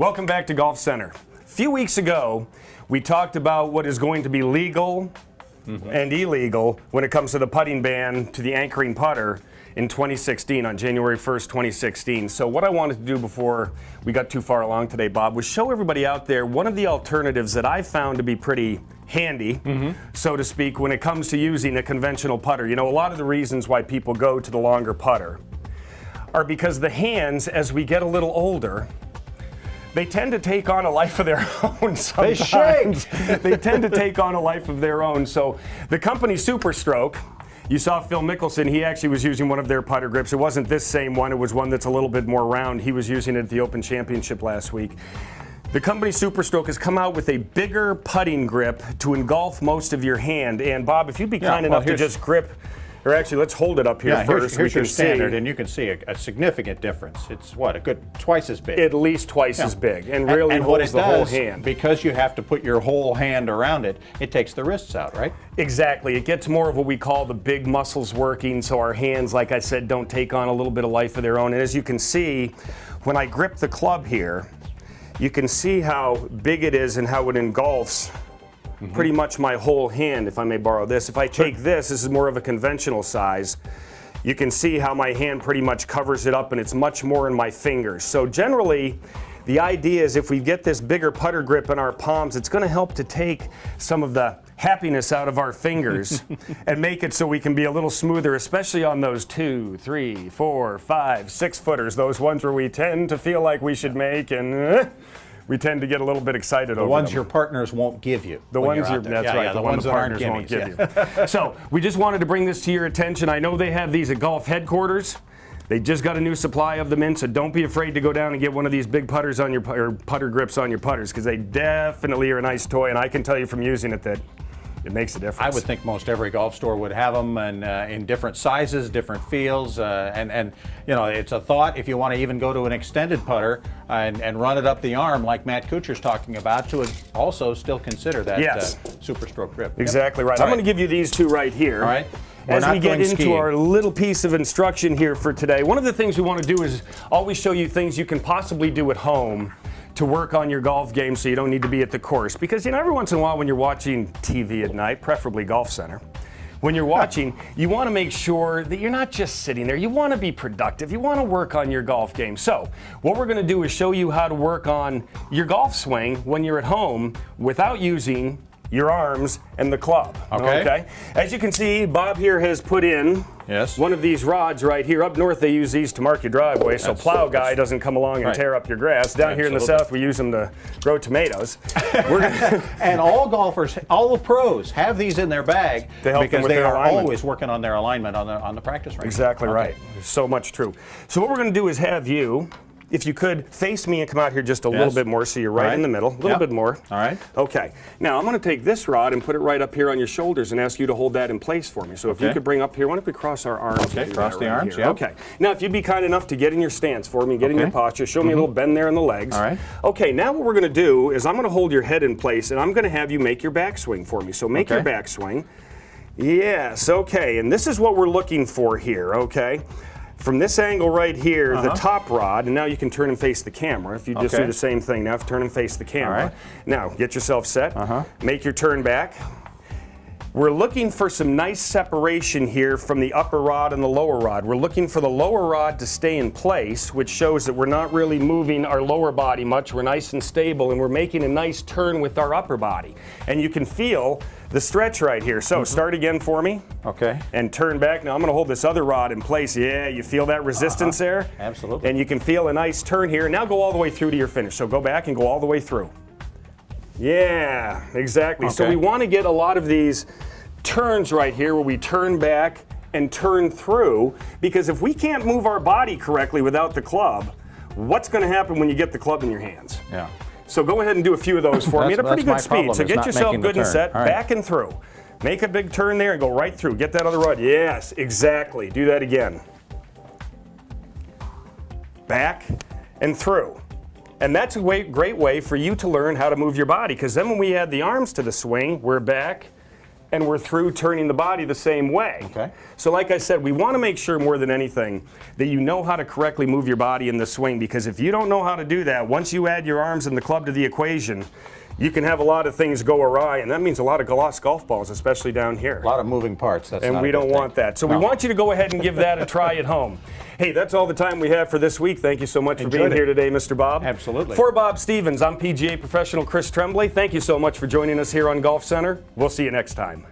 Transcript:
Welcome back to Golf Center. A few weeks ago, we talked about what is going to be legal and illegal when it comes to the putting ban to the anchoring putter in 2016, on January 1st, 2016. So what I wanted to do before we got too far along today, Bob, was show everybody out there one of the alternatives that I found to be pretty handy, so to speak, when it comes to using a conventional putter. You know, a lot of the reasons why people go to the longer putter are because the hands, as we get a little older, they tend to take on a life of their own sometimes. They shake. They tend to take on a life of their own. So the company Superstroke, you saw Phil Mickelson, he actually was using one of their putter grips. It wasn't this same one, it was one that's a little bit more round. He was using it at the Open Championship last week. The company Superstroke has come out with a bigger putting grip to engulf most of your hand. And Bob, if you'd be kind enough to just grip, or actually, let's hold it up here first. Here's your standard, and you can see a significant difference. It's what, a good twice as big. At least twice as big, and really holds the whole hand. Because you have to put your whole hand around it, it takes the wrists out, right? Exactly. It gets more of what we call the big muscles working, so our hands, like I said, don't take on a little bit of life of their own. And as you can see, when I grip the club here, you can see how big it is and how it engulfs pretty much my whole hand, if I may borrow this. If I take this is more of a conventional size. You can see how my hand pretty much covers it up, and it's much more in my fingers. So generally, the idea is if we get this bigger putter grip in our palms, it's going to help to take some of the happiness out of our fingers and make it so we can be a little smoother, especially on those 2, 3, 4, 5, 6 footers, those ones where we tend to feel like we should make and we tend to get a little bit excited over them. The ones your partners won't give you. The ones that's right. The ones the partners won't give you. So we just wanted to bring this to your attention. I know they have these at golf headquarters. They just got a new supply of them in, so don't be afraid to go down and get one of these big putters on your putter grips on your putters, because they definitely are a nice toy, and I can tell you from using it that it makes a difference. I would think most every golf store would have them, and in different sizes, different feels, and you know, it's a thought if you want to even go to an extended putter and run it up the arm like Matt Kuchar's talking about, to also still consider that Superstroke grip. Exactly right. I'm going to give you these two right here. All right. As we get into our little piece of instruction here for today, one of the things we want to do is always show you things you can possibly do at home to work on your golf game, so you don't need to be at the course. Because, you know, every once in a while when you're watching TV at night, preferably Golf Center, when you're watching, you want to make sure that you're not just sitting there. You want to be productive. You want to work on your golf game. So what we're going to do is show you how to work on your golf swing when you're at home without using your arms and the club. Okay? As you can see, Bob here has put in one of these rods right here. Up north, they use these to mark your driveway, so plow guy doesn't come along and tear up your grass. Down here in the south, we use them to grow tomatoes. And all golfers, all the pros, have these in their bag because they are always working on their alignment on the practice range. Exactly right. So much true. So what we're going to do is have you, if you could, face me and come out here just a little bit more, so you're right in the middle. A little bit more. All right. Okay. Now, I'm going to take this rod and put it right up here on your shoulders and ask you to hold that in place for me. So if you could bring up here, why don't we cross our arms? Okay, cross the arms, Okay. Now, if you'd be kind enough to get in your stance for me, get in your posture, show me a little bend there in the legs. All right. Okay, now what we're going to do is I'm going to hold your head in place, and I'm going to have you make your backswing for me. So make your backswing. Yes, okay. And this is what we're looking for here, okay? From this angle right here, the top rod, and now you can turn and face the camera. If you just do the same thing now, turn and face the camera. Now, get yourself set. Make your turn back. We're looking for some nice separation here from the upper rod and the lower rod. We're looking for the lower rod to stay in place, which shows that we're not really moving our lower body much. We're nice and stable, and we're making a nice turn with our upper body. And you can feel the stretch right here. So start again for me. Okay. And turn back. Now I'm going to hold this other rod in place. Yeah, you feel that resistance there? Absolutely. And you can feel a nice turn here. Now go all the way through to your finish. So go back and go all the way through. Yeah, exactly. So we want to get a lot of these turns right here where we turn back and turn through, because if we can't move our body correctly without the club, what's going to happen when you get the club in your hands? Yeah. So go ahead and do a few of those for me at a pretty good speed. So get yourself good and set, back and through. Make a big turn there and go right through. Get that other rod. Yes, exactly. Do that again. Back and through. And that's a great way for you to learn how to move your body, because then when we add the arms to the swing, we're back and we're through turning the body the same way. Okay. So like I said, we want to make sure more than anything that you know how to correctly move your body in the swing, because if you don't know how to do that, once you add your arms and the club to the equation, you can have a lot of things go awry, and that means a lot of lost golf balls, especially down here. A lot of moving parts. That's and not we a good don't thing. want that. So No. we want you to go ahead and give that a try at home. Hey, that's all the time we have for this week. Thank you so much for being Enjoyed it. here today, Mr. Bob. Absolutely. For Bob Stevens, I'm PGA professional Chris Tremblay. Thank you so much for joining us here on Golf Center. We'll see you next time.